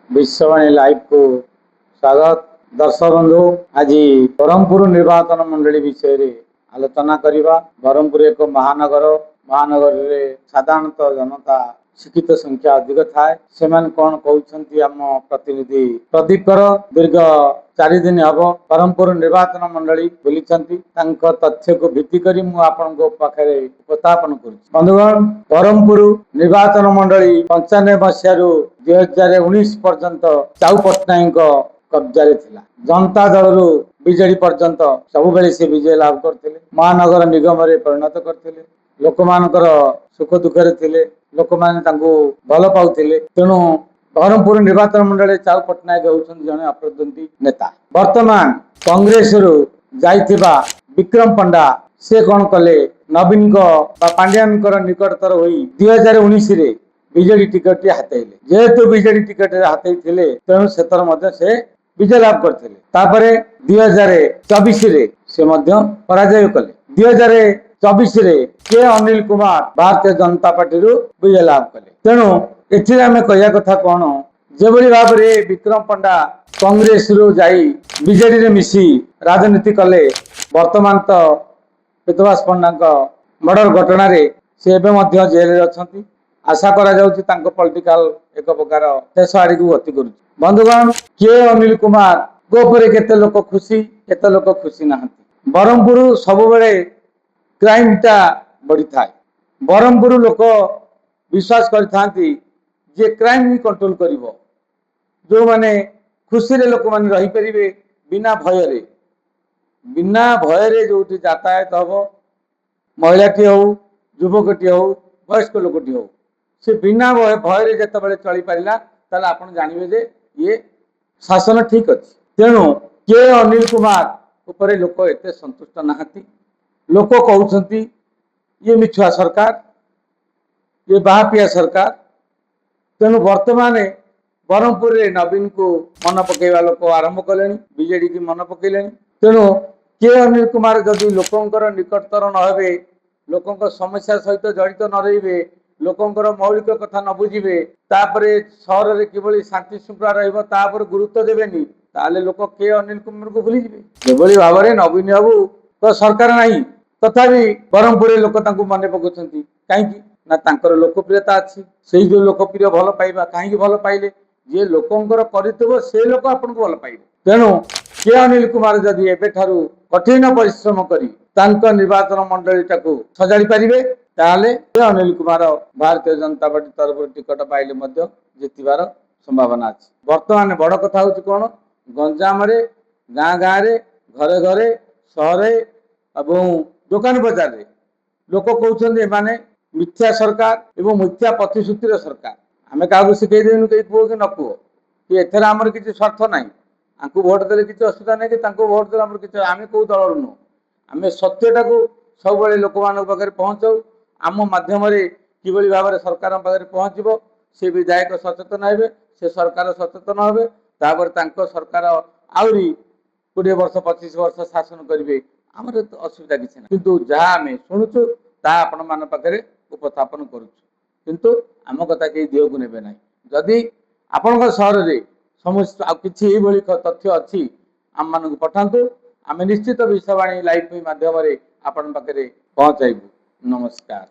Vishwavani live को स्वागत। दर्शक बंधु, आज ब्रह्मपुर निर्वाचन मंडली विषय आलोचना करवा। ब्रह्मपुर एक महानगर। महानगर में साधारणतः जनता शिक्षित संख्या अधिक थाए। से कौन कहते आम प्रतिनिधि प्रदीप कर दीर्घ 4 दिन हम ब्रह्मपुर निर्वाचन मंडली बुली तथ्य को भित्ति कर पाखे उपस्थापन कर। बंधुगण, ब्रह्मपुर निर्वाचन मंडली 95 मसीह 2019 पर्यंत चाऊ पट्टनायक कब्जा थिला। जनता दल बीजेडी पर्यंत सब बेले से विजय लाभ करते। महानगर निगम रे परिणत करते। लोक मानकर सुख दुखे थे। लोक मैंने भल पाते। तेणु ब्रह्मपुर निर्वाचन मंडल चाऊ पट्टनायक होती जड़े अप्रतिद्वंदी नेता। वर्तमान कांग्रेस जाइथिबा विक्रम पंडा से कौन कले नवीन पांड्यान निकटतर हो 2019 रे बीजेडी टिकट हाथेले। जेहेतु बीजेडी टिकट हाथई तेणु से विजय लाभ करते। 2024 रे से पराजय कले। 2024 रे के अनिल कुमार भारतीय जनता पार्टी विजय लाभ कले। तेणु एथि आमे कहया कथा कौन जो भाव में विक्रम पंडा कांग्रेस रु जाई बीजेडी रे मिसी राजनीति कले। वर्तमान तो पितवास पंडा मर्डर घटना रे से एवं जेल रे अछंती। आशा करा जाउची तांको पॉलिटिकल एक प्रकार शेष आड़ी को गति करुच्ची। बंधुगण, के अनिल कुमार गोपरे केते लोक खुशी केते लोक खुशी नाहंती। ब्रह्मपुर सब बेले क्राइम टा बढ़ी थाए। ब्रह्मपुर लोक विश्वास करथांती जे क्राइम ही कंट्रोल करिवो। जो माने खुशी रे लोक माने रही परिबे बिना भय रे जो यातायात हम महिलाटी हो युवकटी हो वयस्क लोकटी हो से बिना भय जिते चली पारा ताले आपण जानवे जे ये शासन ठीक अच्छी। तेणु के अनिल कुमार उपरे लोक एते संतुष्ट नाहंती। लोक कहउछंती ये मिछुआ सरकार, ये बाहापिया सरकार। तेणु वर्तमान ब्रह्मपुर रे नवीन को मन पकेवा लोक आरंभ कले। बीजेडी की मन पकेले। तेणु के अनिल कुमार जदि लोकंकर निकटतर न हेबे, लोकंक समस्या सहित जड़ित न रहिबे, लोकंकर मौलिक कथा न बुझिबे, तापरे सहर रे किभली शांति शृंखला रहिबो तापर गुरुत्व देबेनी, ताले लोक के अनिल कुमार को भूली जिबे। जेभली भाव में नवीन बाबू तो सरकार नहीं तथापि ब्रह्मपुर लोक तांको मने पकाउछंती। काहेकि ना तांकर लोकप्रियता अच्छी। से जो लोकप्रिय भल पाइबा कहीं भल पाइले जे लोकंकर करितबो से लोक आपन को भल पाइबे। तेणु के अनिल कुमार जदि एबे ठारू कठिन परिश्रम करी तांको निर्वाचन मंडली टाकू सजाड़ी पारिबे ताले के अनिल कुमार भारतीय जनता पार्टी तरफ टिकट पाइले मध्य जितिबार संभावना अछि। वर्तमान बड़ कथा होछि कोन, गंजाम रे गाँ गाँ रे घरे घरे सहर एवं दुकान बजार रे लोक कहउछन्ते माने मिथ्या सरकार एवं मिथ्या प्रतिश्रुतिर सरकार। आमे काहू शिखै देनु कई पुओ कि न पुओ कि एथर हमर किछि स्वार्थ नाही। आंकु भोट देले किछि असुविधा नाही कि तांको भोट देले हमर किछि आमे को दलर नु। आमे सत्यटाको सब बेले लोक मान पाखरे पहुंचाऊ। आम माध्यम रे किभली भाव में सरकार पाखरे पहुंचबो से विधायक सचेतन हेबे, से सरकार सचेतन हेबे, तापर तांको सरकार आउरी 20 वर्ष 25 वर्ष शासन करिवे। हमर असुविधा किछि नाही। किंतु जहा आमे सुनुछु ता आपण मान पाखरे उपस्थापन करूछु। किंतु आम कथा के दियो को नेबे नाही। जदि आपण सहर रे समस्त किछि एभली तथ्य अच्छी आम मान पठांतु। आमे निश्चित विश्ववाणी लाइव माध्यम रे आपण पाखरे पहुंचाइबु। नमस्कार।